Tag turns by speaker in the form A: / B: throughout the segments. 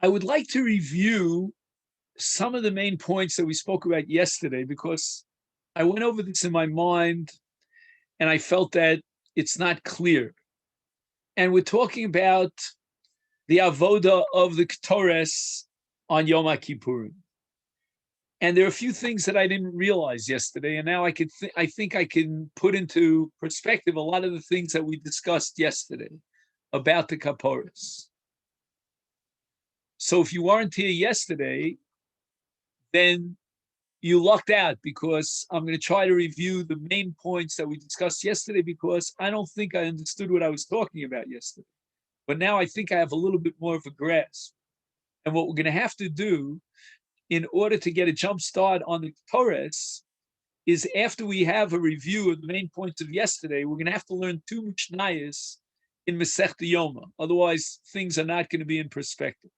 A: I would like to review some of the main points that we spoke about yesterday because I went over this in my mind and I felt that it's not clear. And we're talking about the avoda of the Ketores on Yom Kippurim. And there are a few things that I didn't realize yesterday, and now I think I can put into perspective a lot of the things that we discussed yesterday about the Kaporos. So if you weren't here yesterday, then you lucked out because I'm going to try to review the main points that we discussed yesterday because I don't think I understood what I was talking about yesterday. But now I think I have a little bit more of a grasp. And what we're going to have to do in order to get a jump start on the Torahs is after we have a review of the main points of yesterday, we're going to have to learn two Mishnayos in Masechta Yoma. Otherwise, things are not going to be in perspective.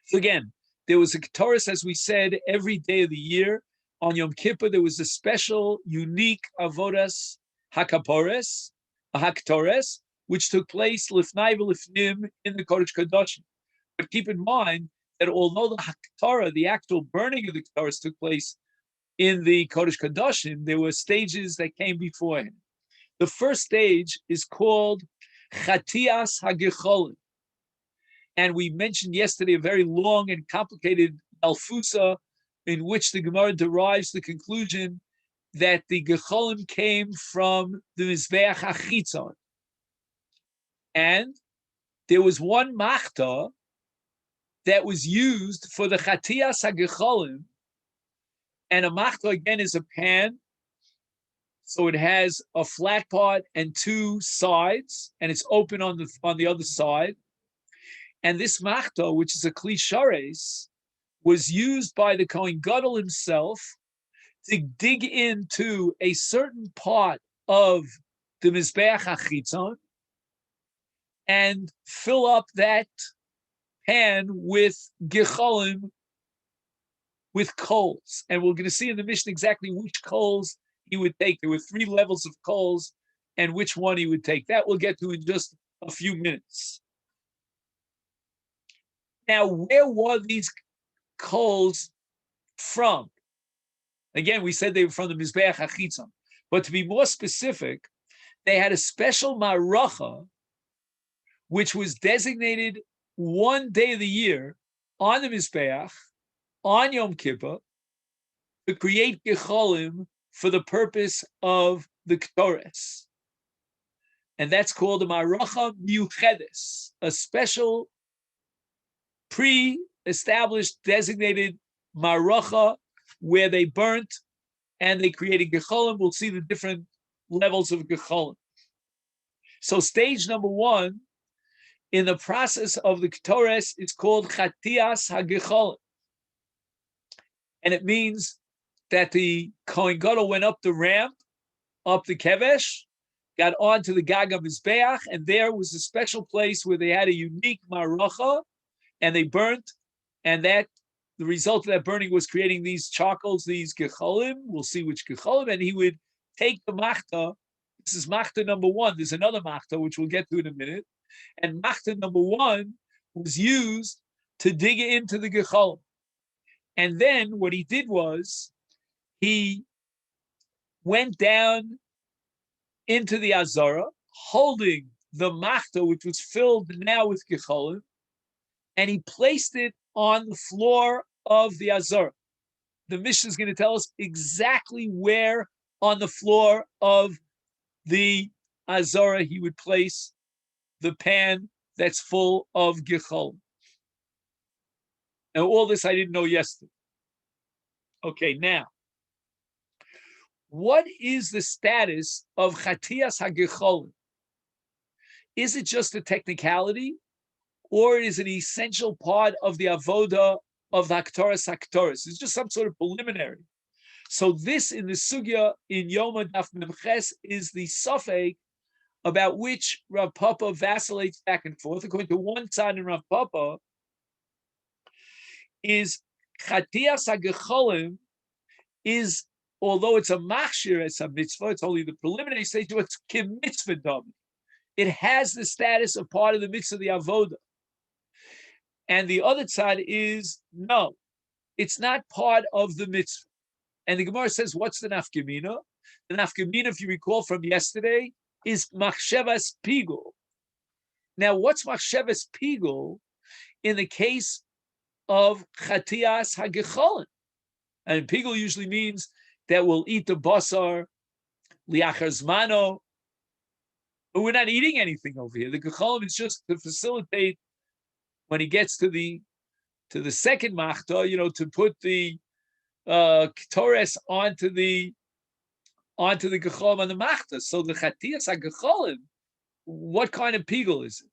A: So again, there was a Ketores, as we said, every day of the year. On Yom Kippur, there was a special, unique avodas hakapores, a haktores, which took place lifnai v'lifnim in the Kodesh Kodshim. But keep in mind that although the haktara, the actual burning of the Ketores, took place in the Kodesh Kodshim, there were stages that came beforehand. The first stage is called Chatias HaGecholim. And we mentioned yesterday a very long and complicated alfusa in which the Gemara derives the conclusion that the Gecholim came from the Mizbeach HaChitzon. And there was one machta that was used for the Chatias HaGecholim. And a machta, again, is a pan. So it has a flat part and two sides, and it's open on the other side. And this machta, which is a kli shares, was used by the Kohen Gadol himself to dig into a certain part of the Mizbeach HaChitzon and fill up that pan with gecholim, with coals. And we're going to see in the Mishnah exactly which coals he would take. There were three levels of coals and which one he would take. That we'll get to in just a few minutes. Now, where were these coals from? Again, we said they were from the Mizbeach HaChitzon. But to be more specific, they had a special maracha, which was designated one day of the year on the Mizbeach, on Yom Kippur, to create gecholim for the purpose of the Ketores. And that's called a maracha miuchedes, a special pre-established designated maracha where they burnt and they created gecholim. We'll see the different levels of gecholim. So stage number one in the process of the Ketores is called chatias hagecholim. And it means that the Kohen Gadol went up the ramp, up the kevesh, got onto the Gag Mizbeach, and there was a special place where they had a unique maracha, and they burnt, and that the result of that burning was creating these charcoals, these gecholim. We'll see which gecholim, and he would take the machta. This is machta number one. There's another machta, which we'll get to in a minute. And machta number one was used to dig into the gecholim. And then what he did was he went down into the Azara, holding the machta, which was filled now with gecholim, and he placed it on the floor of the Azara. The Mishnah is going to tell us exactly where on the floor of the Azara he would place the pan that's full of gecholim. Now, all this I didn't know yesterday. Okay, now, what is the status of chatias hagecholim? Is it just a technicality, or is it an essential part of the avoda of the haktoras haktoras? It's just some sort of preliminary. So this in the sugya in Yom Daf Memches is the suffix about which Rav Papa vacillates back and forth. According to one side in Rav Papa, is chatias hagecholim is, although it's a machshir, it's a mitzvah, it's only the preliminary stage, so it's kim mitzvah dam. It has the status of part of the mitzvah of the avoda. And the other side is no, it's not part of the mitzvah. And the Gemara says, what's the nafkamina? The nafkamina, if you recall from yesterday, is machshevas pigul. Now, what's machshevas pigul in the case of chatias hagecholim? And pigul usually means that we'll eat the basar liachar zmano, but we're not eating anything over here. The gecholim is just to facilitate when he gets to the second machta, to put the ketores onto the gecholim on the machta. So the chatias hagecholim, what kind of pigul is it?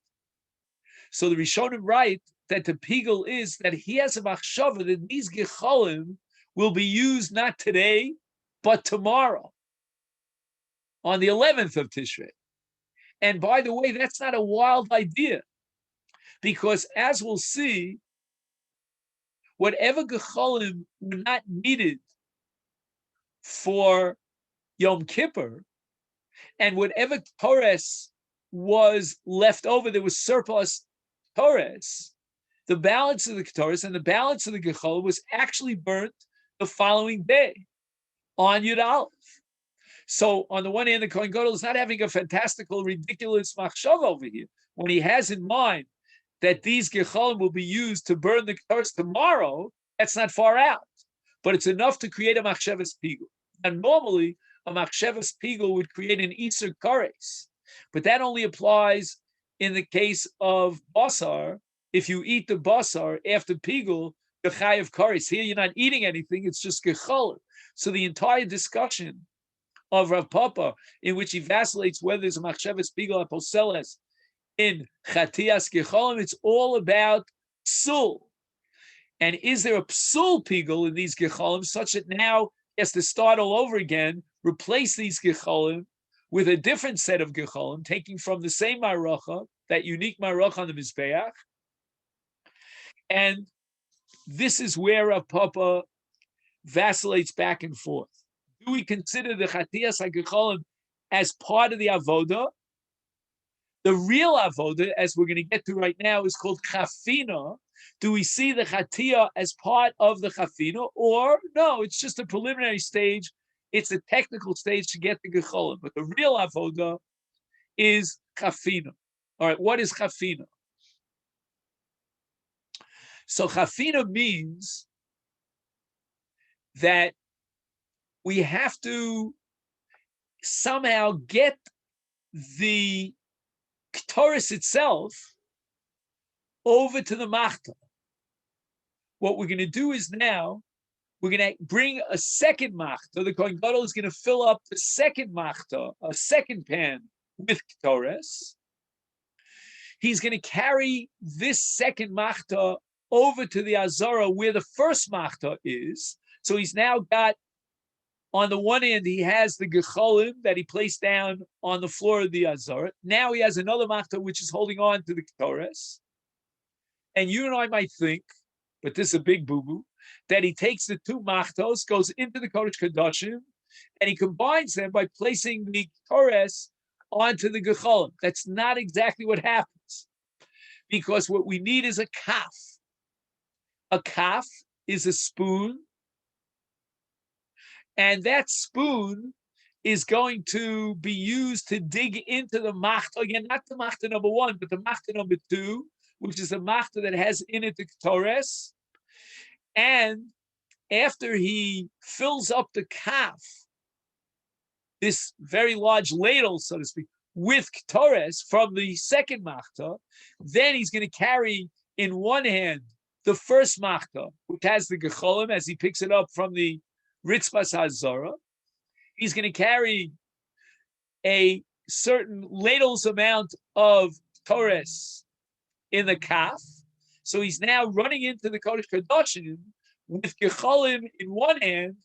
A: So the Rishonim write that the pigul is that he has a machshava that these gecholim will be used not today, but tomorrow, on the 11th of Tishrei. And by the way, that's not a wild idea, because as we'll see, whatever gecholim were not needed for Yom Kippur, and whatever Torres was left over, there was surplus Torres, the balance of the Torres and the balance of the gecholim was actually burnt the following day on Yud Aleph. So on the one hand, the Kohen Gadol is not having a fantastical, ridiculous machshava over here. When he has in mind that these gecholim will be used to burn the Torres tomorrow, that's not far out. But it's enough to create a machshavas pigul. And normally, a machshavas pigul would create an iser kares. But that only applies in the case of basar. If you eat the basar after pigul, the chayav kares. Here you're not eating anything, it's just gecholim. So the entire discussion of Rav Papa, in which he vacillates whether there's a machshavas pigul aposeles in chatias gecholim, it's all about psul. And is there a psul pigul in these gecholim such that now he has to start all over again, replace these gecholim with a different set of gecholim, taking from the same maracha, that unique maracha on the mizbeach? And this is where Rav Papa vacillates back and forth. Do we consider the chatias hagecholim as part of the avoda? The real avoda, as we're going to get to right now, is called chafina. Do we see the chatia as part of the chafina, or no? It's just a preliminary stage. It's a technical stage to get the gecholim, but the real avoda is chafina. All right, what is chafina? So chafina means that we have to somehow get the Ketores itself over to the machta. What we're going to do is now we're going to bring a second machta. The Kohen Gadol is going to fill up the second machta, a second pan with Ketores. He's going to carry this second machta over to the Azara where the first machta is. So he's now got, on the one hand, he has the gecholim that he placed down on the floor of the Azara. Now he has another machta which is holding on to the Ketores. And you and I might think, but this is a big boo-boo, that he takes the two machtos, goes into the Kodesh Kodshim, and he combines them by placing the Ketores onto the gecholim. That's not exactly what happens, because what we need is a kaf. A kaf is a spoon, and that spoon is going to be used to dig into the machta. Again, not the machta number one, but the machta number two, which is the machta that has in it the ketores. And after he fills up the kaf, this very large ladle, so to speak, with ketores from the second machta, then he's going to carry in one hand the first machta, which has the gecholim, as he picks it up from the Ritzvas Hazara. He's going to carry a certain ladle's amount of Torres in the kaf. So he's now running into the Kodesh Kodshim with gecholim in one hand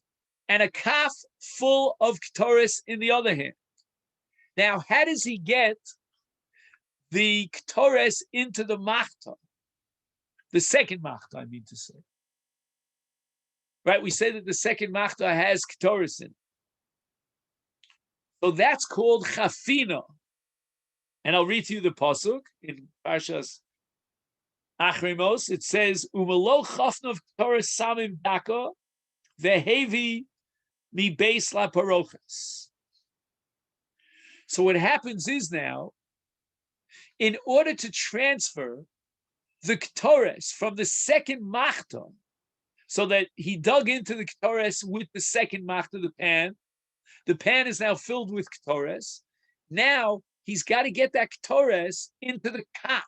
A: and a kaf full of Torres in the other hand. Now, how does he get the Torres into the machta? The second machta, I mean to say. Right, we say that the second machta has Ketores in it. So that's called chafina. And I'll read to you the pasuk in Parshas Achremos, it says, Umalo chafnov Torah samim daka, vehevi mi beis la parochas. So what happens is now, in order to transfer the Ketores from the second machta, so that he dug into the Ketores with the second machta, the pan is now filled with Ketores. Now he's got to get that Ketores into the kaf,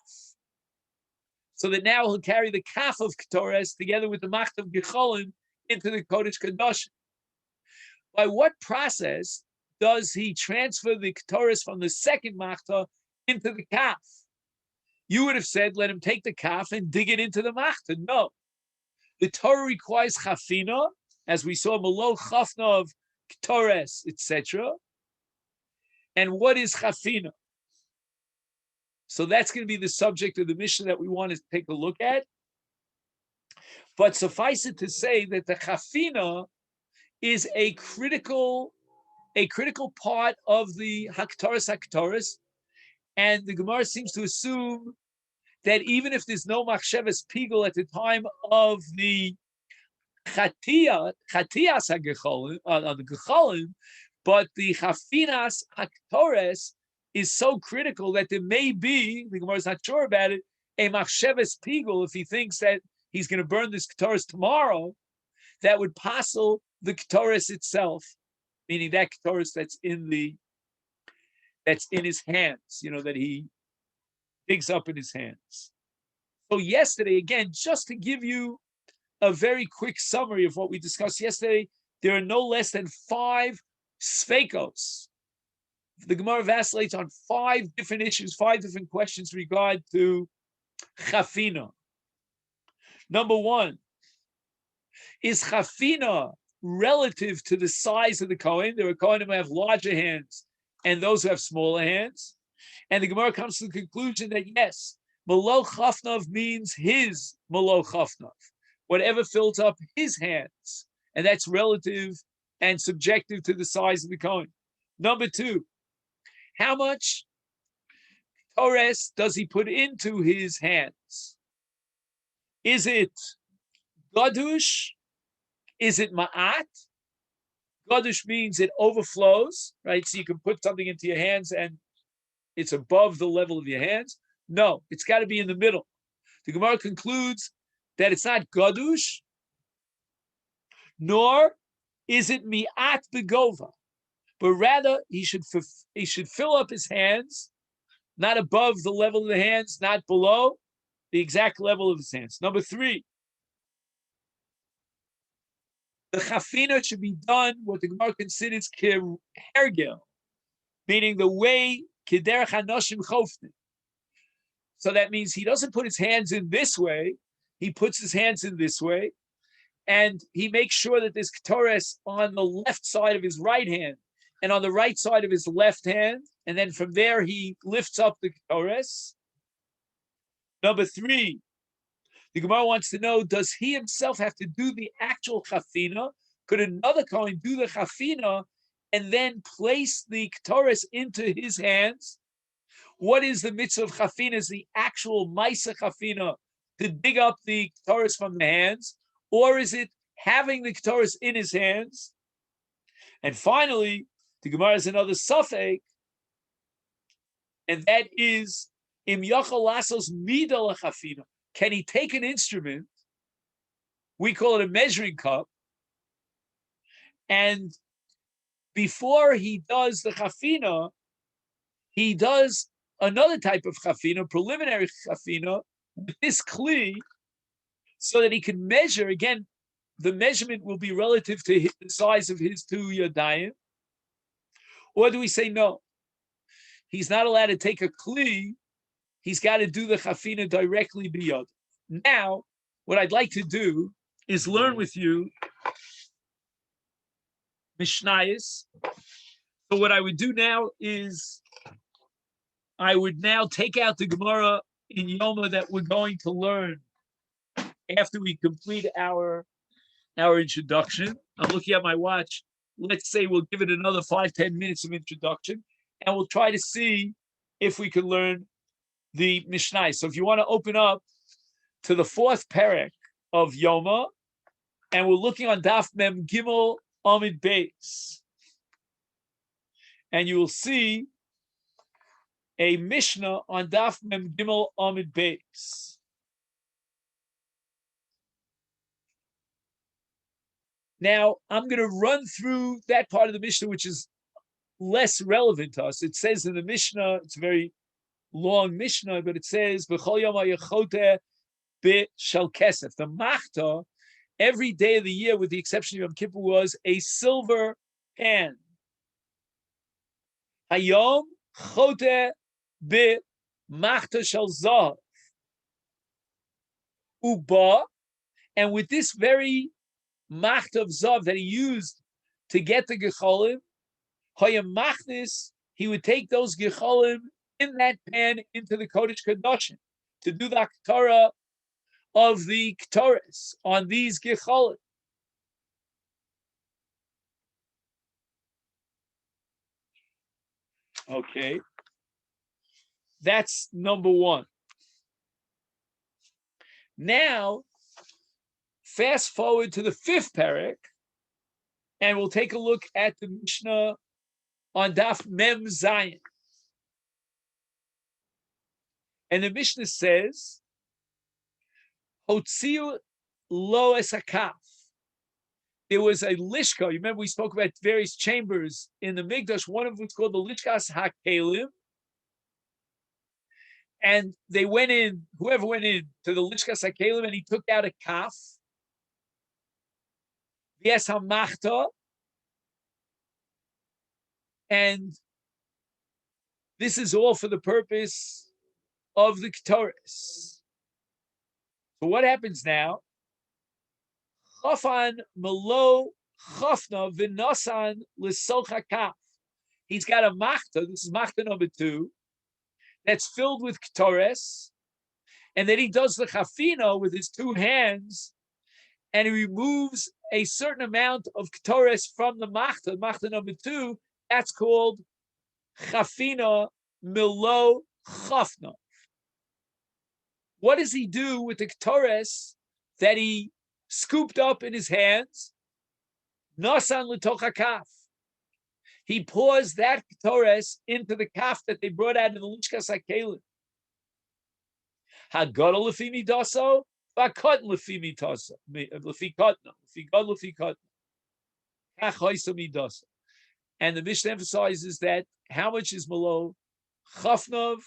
A: so that now he'll carry the kaf of Ketores together with the machta of Gecholim into the Kodesh Kadosh. By what process does he transfer the Ketores from the second machta into the kaf? You would have said, let him take the kaf and dig it into the machta. No. The Torah requires chafina, as we saw, malo chafna of Ketores, etc. And what is chafina? So that's going to be the subject of the Mishnah that we want to take a look at. But suffice it to say that the chafina is a critical part of the haktaris, and the Gemara seems to assume that even if there's no machshavas pigul at the time of the chatiyas hagecholim, on the gecholim, but the chafinas haktaris is so critical that there may be, the Gemara is not sure about it, a machshavas pigul, if he thinks that he's going to burn this ketores tomorrow, that would passel the ketores itself, meaning that ketores that's in his hands, that he digs up in his hands. So yesterday, again, just to give you a very quick summary of what we discussed yesterday, there are no less than 5 sfeikos. The Gemara vacillates on 5 different issues, 5 different questions regard to chafina. Number 1, is chafina relative to the size of the Kohen? There are Kohanim who have larger hands and those who have smaller hands. And the Gemara comes to the conclusion that yes, malo chafnav means his malo chafnav, whatever fills up his hands. And that's relative and subjective to the size of the Kohen. Number 2, how much Torres does he put into his hands? Is it gadush? Is it ma'at? Gadush means it overflows, right? So you can put something into your hands and it's above the level of your hands. No, it's got to be in the middle. The Gemara concludes that it's not gadush, nor is it mi'at begova, but rather he should fill up his hands, not above the level of the hands, not below the exact level of his hands. Number 3, the chafina should be done what the Gemara considers hergel, meaning the way kederech hanoshim chofnim. So that means he doesn't put his hands in this way; he puts his hands in this way, and he makes sure that there's ketores on the left side of his right hand and on the right side of his left hand, and then from there he lifts up the ketores. Number 3. The Gemara wants to know, does he himself have to do the actual chafina? Could another Kohen do the chafina and then place the ketores into his hands? What is the mitzvah of chafina? Is the actual maisa chafina to dig up the ketores from the hands? Or is it having the ketores in his hands? And finally, the Gemara has another suffix, and that is, im yachal lasos mida lechafina. Can he take an instrument, we call it a measuring cup, and before he does the chafina, he does another type of chafina, preliminary chafina, with this kli, so that he can measure. Again, the measurement will be relative to the size of his 2 yadayim. Or do we say no? He's not allowed to take a kli. He's got to do the chafina directly biyod. Now, what I'd like to do is learn with you Mishnayos. So what I would do now is I would now take out the Gemara in Yoma that we're going to learn after we complete our introduction. I'm looking at my watch. Let's say we'll give it another 5-10 minutes of introduction, and we'll try to see if we can learn the Mishnah. So if you want to open up to the fourth parak of Yoma, and we're looking on Daf Mem Gimel Amid Beis. And you will see a Mishnah on Daf Mem Gimel Amid Beis. Now, I'm going to run through that part of the Mishnah, which is less relevant to us. It says in the Mishnah, it's a very long Mishnah, but it says, B'chol yom ha'yechote b'shel kesef. The machta, every day of the year, with the exception of Yom Kippur, was a silver pan. Hayom chote b'machta shel zav. Uba, and with this very machta of zav that he used to get the gecholim, hayom machnis, he would take those gecholim in that pan into the Kodesh Kodshim to do the Ketara of the Ketores on these gecholim. Okay, that's number one. Now, fast forward to the fifth parak, and we'll take a look at the Mishnah on Daf Mem Zayin. And the Mishnah says, Hotziu lo esakaf. There was a lishka. You remember we spoke about various chambers in the Mikdash. One of them was called the Lishkas HaKelim. And they went in, whoever went in to the Lishkas HaKelim, and he took out a kaf. V'es hamachta. And this is all for the purpose of the Ketores. So what happens now? Chafan Malo Chafna V'Nasan L'Socha Kaf. He's got a machta, this is machta number 2, that's filled with Ketores, and then he does the chafina with his 2 hands, and he removes a certain amount of Ketores from the machta number 2, that's called chafina Milo Chafna. What does he do with the Ketores that he scooped up in his hands? Nasan l'tocha kaf. He pours that Ketores into the kaf that they brought out of the Lishkas HaKelim. Hagadol lefi midaso, v'akot lefi midaso, lefi kotna, lefi god lefi kotna. Kach hoisa midaso. And the Mishnah emphasizes that how much is malo chafnov?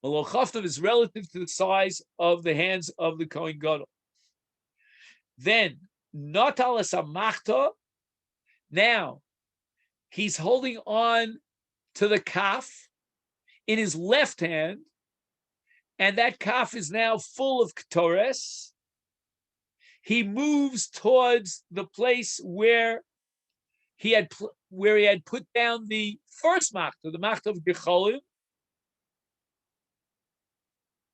A: Malo chafnov is relative to the size of the hands of the Kohen Gadol. Then, natal es hamachta. Now, he's holding on to the kaf in his left hand, and that kaf is now full of ketores. He moves towards the place where he had put down the first machta, the machta of gecholim,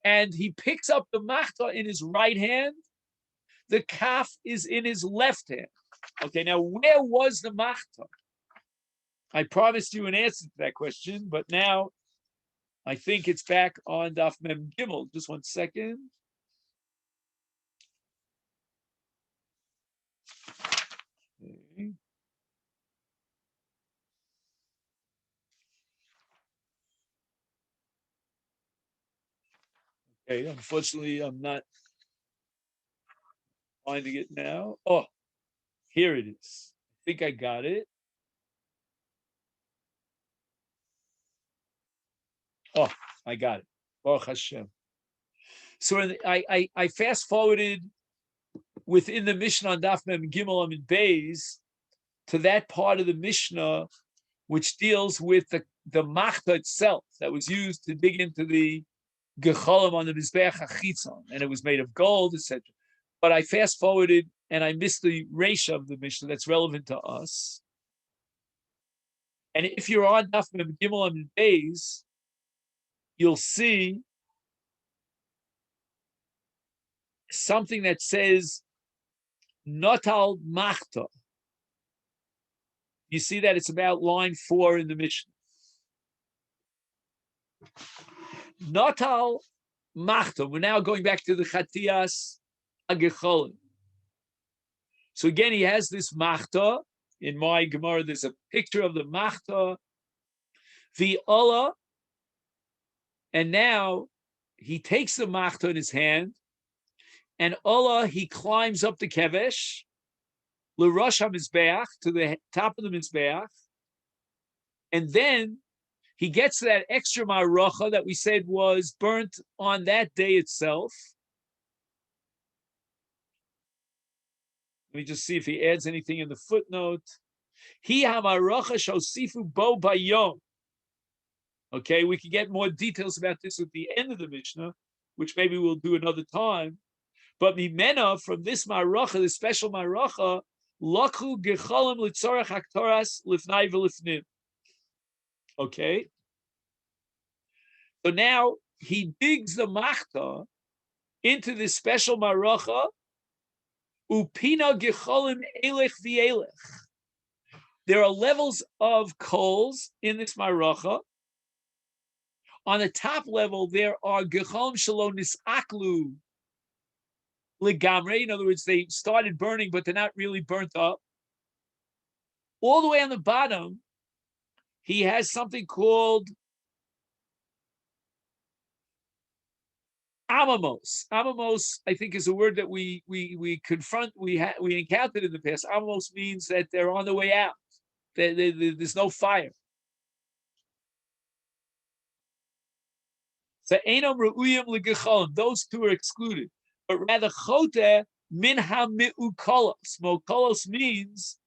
A: and he picks up the machta in his right hand. The kaf is in his left hand. Okay, now where was the machta? I promised you an answer to that question, but now I think it's back on Daf Mem Gimel. Just 1 second. Okay, unfortunately, I'm not finding it now. Oh, here it is. I think I got it. Oh, I got it. Baruch Hashem. So I fast forwarded within the Mishnah on Daf Mem Gimel Amid Beis to that part of the Mishnah which deals with the machta itself that was used to dig into the gecholim on the Mizbeach HaChitzon, and it was made of gold, etc. But I fast forwarded and I missed the reisha of the Mishnah that's relevant to us. And if you're on Daf Mem Gimel Amid Beis, you'll see something that says Natal Machta. You see that it's about line 4 in the Mishnah. Natal machta. We're now going back to the chatiyas agecholim. So again, he has this machta. In my Gemara, there's a picture of the machta, the Allah, and now he takes the machta in his hand, and Allah, he climbs up the kevesh, l'rosh hamizbeach, to the top of the mizbeach, and then he gets that extra maracha that we said was burnt on that day itself. Let me just see if he adds anything in the footnote. He hamaracha shosifu bo bayom. Okay, we can get more details about this at the end of the Mishnah, which maybe we'll do another time. But mimena, from this maracha, this special maracha, lakhu gecholim litzorach haktoras lifnai v'lifnim. Okay. So now he digs the machta into this special maracha, upina gecholim elech v'elech. There are levels of coals in this maracha. On the top level, there are gecholim shelo nisaklu legamre. In other words, they started burning, but they're not really burnt up. All the way on the bottom, he has something called amamos. Amamos, I think, is a word that we encountered in the past. Amamos means that they're on the way out. There's no fire. So enam reuyim legecholim. Those two are excluded, but rather chote min ha-mi'ukolos. Mokolos means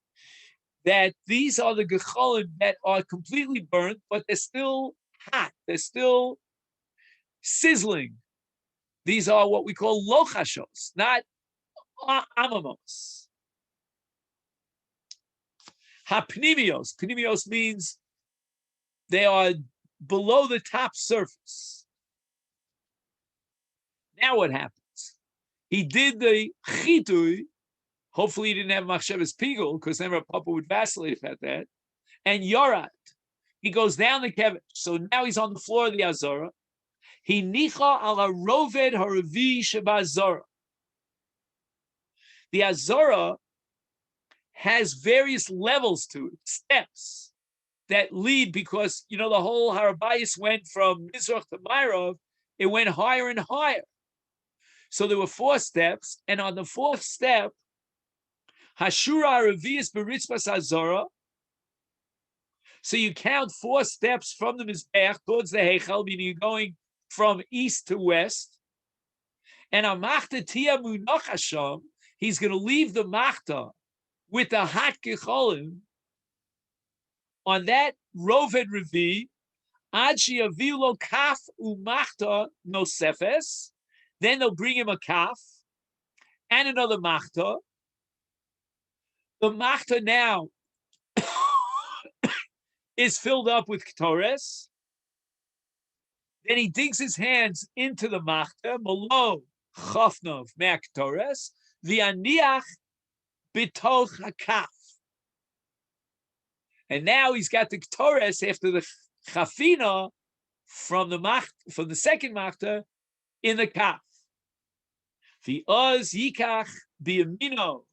A: that these are the gecholim that are completely burnt, but they're still hot. They're still sizzling. These are what we call lochashos, not amamos. Hapnimios. Pnimios means they are below the top surface. Now what happens? He did the chitui. Hopefully he didn't have machshavas pigul, because then Papa would vacillate about that. And yorat. He goes down the kevesh. So now he's on the floor of the azara. He nicha ala roved haravi shebazara. The azara has various levels to it, steps that lead, because the whole Harabayis went from Mizrach to Ma'arav. It went higher and higher. So there were 4 steps, and on the 4th step, Hashura Aravias Beritzbas Azara. So you count 4 steps from the Mizbeach towards the Heichal, meaning you're going from east to west. And Amachta Tia Munach Hasham, he's going to leave the Machta with the hot Gecholim on that Roved Revi, Ad Shiavilo Kaf Umachta Nosefes. Then they'll bring him a kaf and another machta. The machta now is filled up with ketores. Then he digs his hands into the machta, malo chofnov mea ketores, v'aniach bitoch hakaf. And now he's got the ketores after the chafina from the second machta in the kaf. The oz yikach biyamino.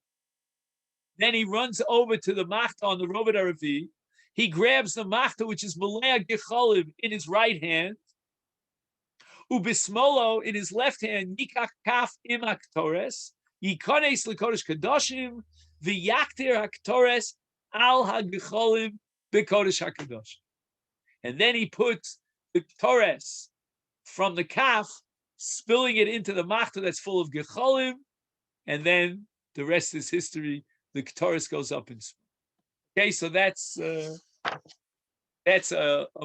A: Then he runs over to the machta on the Roved Aravi. He grabs the machta, which is malea gecholim, in his right hand. Ubismolo, in his left hand, yikach kaf im haktores. Yikones lekodesh kadoshim v'yaktir haktores al hagecholim bekodesh hakadoshim. And then he puts the ketores from the kaf, spilling it into the machta that's full of gecholim, and then the rest is history. The ketores goes up in smoke. Okay, so that's a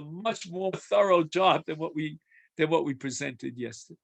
A: much more thorough job than what we presented yesterday.